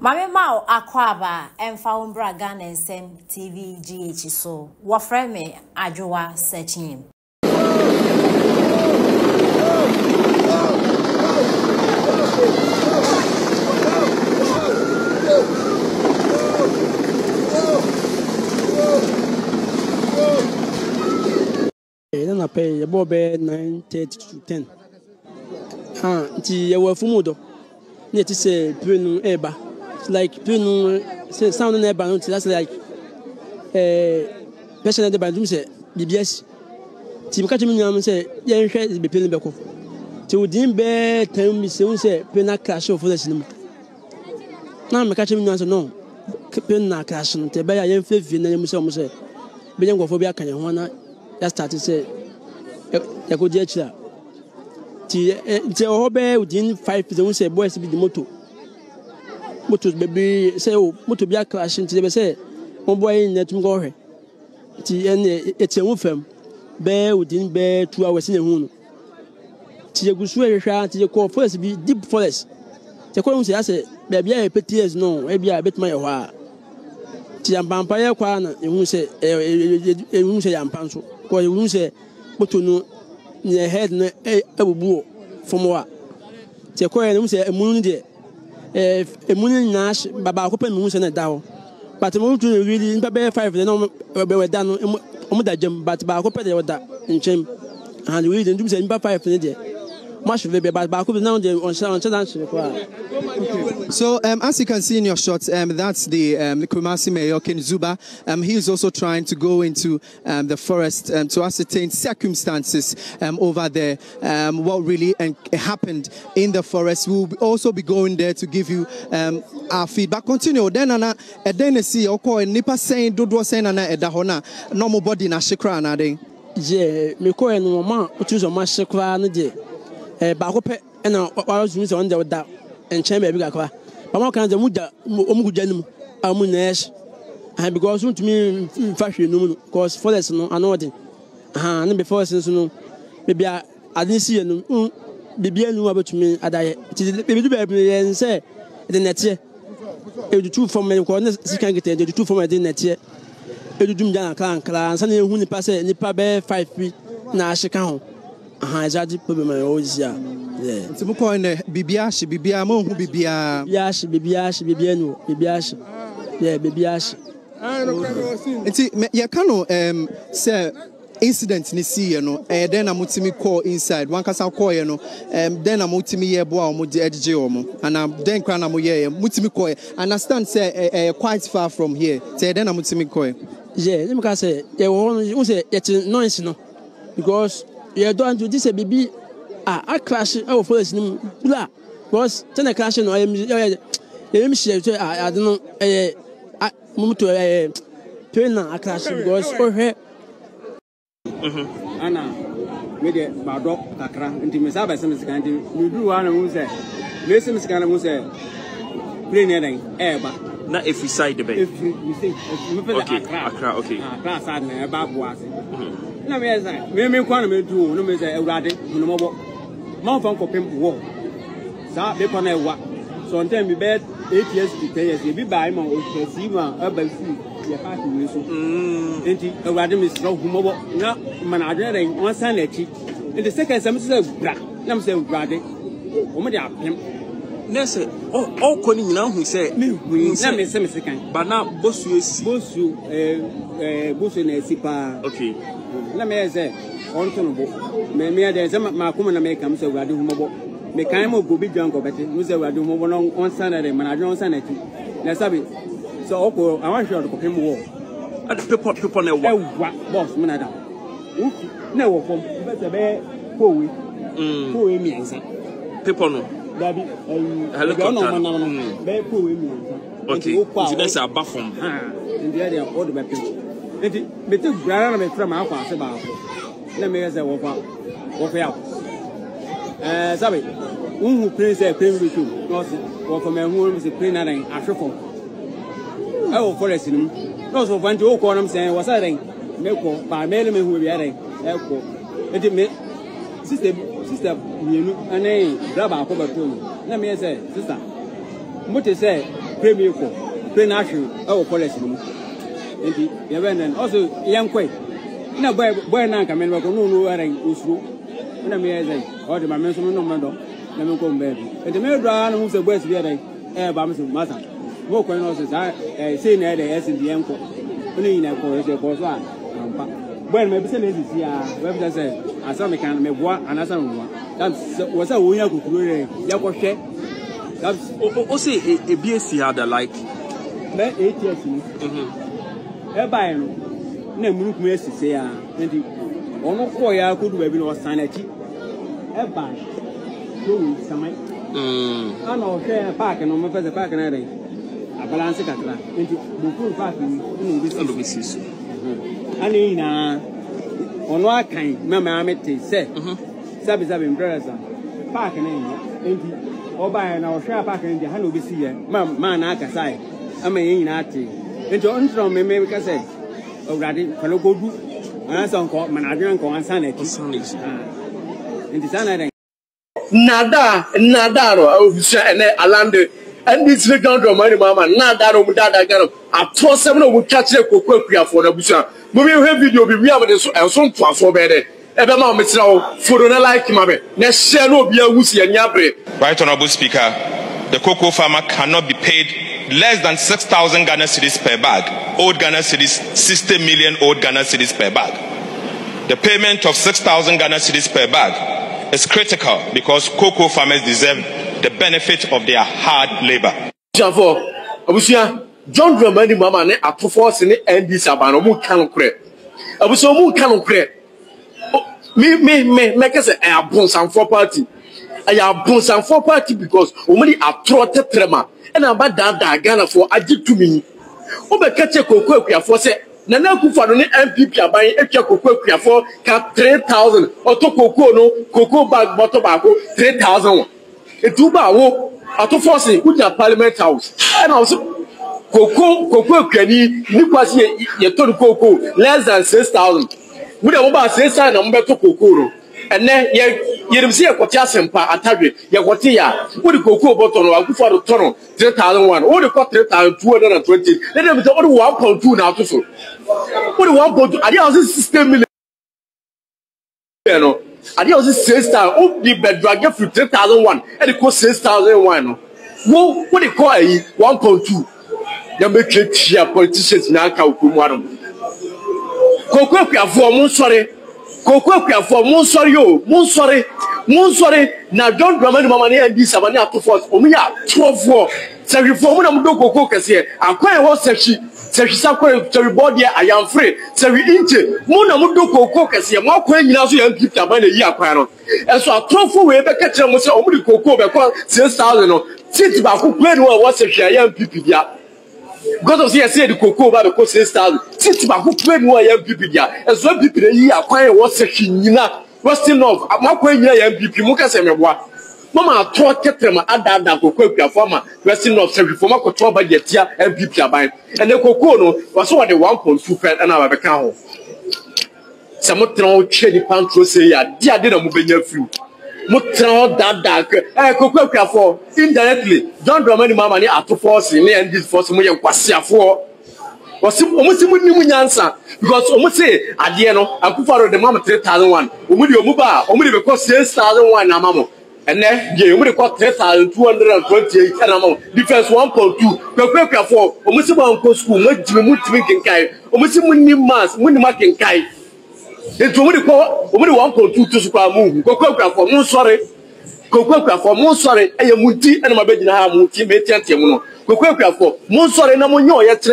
Mame Mao Akwaba Emfa Umbra Ghana Nsem TV GH so wafre me Adwoa searching. Then I pay about 9:30 to 10. You were Fumudo. Need to say Bruno Eba. Like Bruno say sound Eba, that's like person at the bedroom say BBS. Tim Catching say, yeah, is be paying back. To Dimbe tell me soon say Pena cash for the cinema. Now I'm catching answer no. Pena cash on the Bay and Fifth in the Museum say. Being go for Biakan and one. Just started to say, I could get that. Hobe within 5 years, say, boys be the motto. Motors baby say, oh, motor be a clash into the say, one boy in that go ahead. It's a woofem, bear within bear 2 hours in a moon. Tia go swear to your call first be deep forest. The column says, baby, I pet tears no, maybe I bet my wa. Tia vampire quan, you won't say, you won't say, I'm panso. Because you won't say, but to know near head a boo from what? The coin say a moon there. A moon nash, Baba open moons and a dow. But the moon to really in Babel 5, the no done on that gem, but Baba open that in shame. And we didn't do say in Papa 5 much of it, but Baba now on So, as you can see in your shots, that's the Kumasi Mayor Ken Zuba. He is also trying to go into the forest to ascertain circumstances over there, what really happened in the forest. We'll also be going there to give you our feedback. Continue. Then, I see Oko Nipa saying, Dodo saying, Edahona, normal body na shikra na de. Yeah, me ko eno ma otuzo ma shikra na de. Ba ko pe na wa zumi se on de da. And chamber big aqua. But more kinds of muda omugujanum, amunesh. And because to me fashion, because for this no anodin. And before since no, maybe I didn't see no baby knew about me at I baby and say the net year. The two from my corner, can get the two from my dinner year. You do down a clan, Sunday who pass it, Nipa bear 5 feet, Nash account. Jadi problem always yeah. So we call it Bibiashi, Bibiamo, who Bibia, Bibiashi, Bibiano, Bibiashi, yeah, Bibiashi. And see, you can say incident ni see, you know, then I'm ultimate call inside. One can call, you know, then I'm ultimate year boy, Mudi Edgeomo, and I'm then Cranamu year, Mutimi call. Understand, say, quite far from here. Say, then I'm ultimate call. Yeah, let me say, they won't say it's noise, no, because you don't do this, a baby. I crash our first name, because 10 clash no, I don't know, I move to a pena, I crash because for her. Anna, with the Bardo, Kakra, and Timisaba, some kind of you do one who say, listen, Miss Canna, who say, playing but not if we side the bed. If you think, okay, Accra, okay. Class and about was. No, yes, I may quantum do, no, Miss Erratic, no more. Mount Uncle Pimp War. Sa be pon e wa. So on time be 8 years to 10 years be buy ma o see ma urban food ye party we so. Enti Ewrade me sro humobo na mana adwere wan san na chi. In the second sem say bra. Na me say Ewrade. O me dey apem. Na say all ko ni nyina hu say me hu na me say me second. But now bosu esi. Bosu bosu na esi pa. Okay. Na me say on to no me there say ma kuma na me kam say Ewrade humobo me kan mo go bi dwan go beti no say Ewrade humobo no on san na man adwan on san na ti na sabi so oko I want to go pem wo at people na wa boss me na da na wo fom be be kowe kowe mi ansa people no dabi helicopter no be kowe mi ansa okay so that's a bafom in the area all the be pem enti me te grara na me fra ma akwa ase ba na me say wo fa ya sabe who praise a prayer with you no say wo fa me hu say pray na den ahwefo oh forest ni no so want to call them say was I den me ko ba me le me hu bi den e ko enti me sister mienu ane braba ko ba to na me say sister mo te say premier ko pe na ahwe e wo policy no enti ye be nen also yenkwe na boy na nka me no ko no eren osuro na me ye o de ma me so no mando na me ko mbe enti me do ana hu se boy se bi eren ba me so masa mo ko no se sa say na de SB yenko oni ina ko se ko so ampa boy me bi se na sisi a we bi se asa me kan me boa anasa no that was a wonya kokuro re ya ko hwe that o say e BSC had like me 8 years ni e bai no na munukum esise ya enti ono ko ya kodu ba bi no sanati e bai do samai ana o hwe park no me feze park na re abalance katra enti buku park ni no bi sisu ani na ono akan mama amete se sabi mbreza park na enti oba na o hwe park ndi ha no bi si ye ma na aka sai ama yin na ate enti on tro me ka se owrade kalo godu anasa nko manadwen nko ansa na ti enti sana den nada ro ofisa ene alande and this ground money mama nada ro mudada garo ato sem no mu twakire kokko akuafo na busa mo bi he video bi am de so enso ntoafo be de ebe ma me tira wo fodo na like ma be na share no obi awusi anya bre. Right, Honorable Speaker, the cocoa farmer cannot be paid less than 6,000 Ghana cedis per bag. Old Ghana cedis, 60 million old Ghana cedis per bag. The payment of 6,000 Ghana cedis per bag is critical because cocoa farmers deserve the benefit of their hard labor. John Dramani Mama ne atofo se ne NDC abano mu kan kure. Abuso mu kan kure. Me kese a bonsanfo party. Aya bonsanfo party because omuri atro tetrema. And about that Ghana for Ajitumi. Obekache Koko Kuafo say, Nana Kufa no MPP are buying a Koko Kuafo cap 3,000 or to Koko no Koko bag bottle bako 3,000. A tuba wo at to forcing with your parliament house. And also Koko Kani, Nikwasi Yaton Koko less than 6,000. We have about 6,000 number to Koko. And then you see a Kotia Sempa Atari, Yakotia, what the cocoa bottle or Kufa to Tono, 3,001, or the 3,220. Let them be only 1.2 now to so. What the 1.2, I didn't system million. I didn't 6,000, oh, the bed drag for 3,001, and it cost 6,001. What they call a 1.2. They make it here, politicians now. Cocoa, sorry. Koko for mon sorry na John Dramani Mama ne andi sabane atofo omuya 12 74 na mdo koko kese akwan ho sechi sakwa board here I am free sewi inche mu na mdo koko kese mo akwan nyina so ya MPP abane yi akwan no enso atofo we be ka kire mo se omudi koko be ko 6,000 no titi ba ko kwen no wa sechi ya MPP dia God of the say the cocoa ba be ko 6,000 titi ba ko kwen no ya MPP dia enso MPP yi akwan wo sechi nyina Western of Makwa MPP Mukase Meboa. Mama toa ketrema ada cocoa farmer Western of Service for Mako budget here MPP abai. And the cocoa no was over the 1.2 per an hour account. Samotron chedi pantro say ya dia de na mubenya few. Mutron that cocoa for indirectly. John Dramani Mama ni atofo ni and this force mo ye kwase afo. Almost because almost say at the end of the mama 3,001. Umuba, only because 6,001 amamo. And then you got 3,228 amamo. Difference 1.2. Prepare for almost one school, much making kai, almost mass, making kai. It's only 1.2 to square move. Go for more sorry. Go for more sorry. I am multi and my bed in our multi metian. Go for more sorry. No more yet.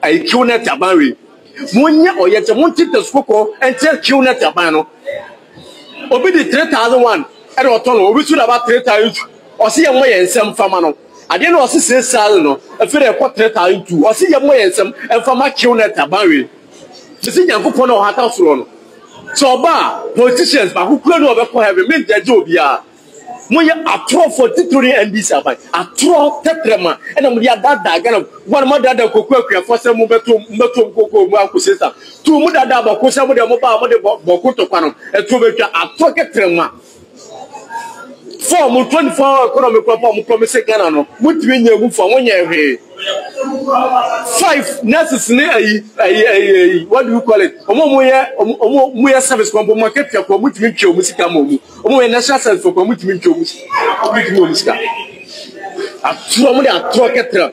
I kill net abari. Munya or yet a monty to Skoko and tell kill net abano. Obi the 3,001 and Otono, we should about 3,000 or see a way and some famano. I didn't know 6,000 no, a fair 3,002 or see a way and some and from my kill net abari. The thing I put on her house. So, politicians, but who couldn't have a mint their job, yeah. Moya atro for tituri NDC abai atro tetrema ena mu ya dada gana one mo dada kokwa for se mu beto koko mu akusesa tu mu dada ba ko se mu de mo ba mo de boko to kwano etro betwa atro tetrema form 24 economic problem promise Ghana no mutimi nyegu for one year 5 nurses what do you call it omo service for market ya for mutimi ntwe omusika momu omo national service for mutimi ntwe omusika atro mo de atro ketra